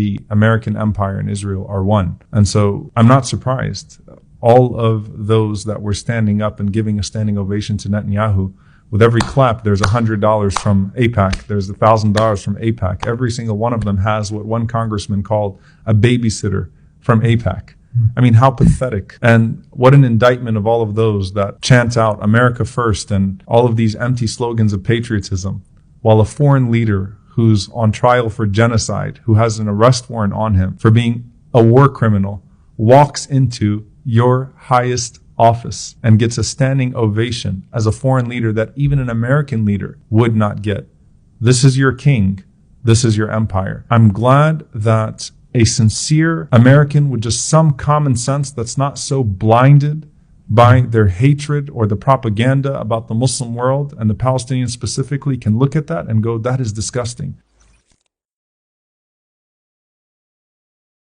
the American empire and Israel are one. And so I'm not surprised. All of those that were standing up and giving a standing ovation to Netanyahu, with every clap, there's $100 from AIPAC. There's $1,000 from AIPAC. Every single one of them has what one congressman called a babysitter from AIPAC. I mean, how pathetic. And what an indictment of all of those that chant out America first and all of these empty slogans of patriotism, while a foreign leader who's on trial for genocide, who has an arrest warrant on him for being a war criminal, walks into your highest office and gets a standing ovation as a foreign leader that even an American leader would not get. This is your king. This is your empire. I'm glad that a sincere American with just some common sense that's not so blinded by their hatred or the propaganda about the Muslim world and the Palestinians specifically can look at that and go, that is disgusting.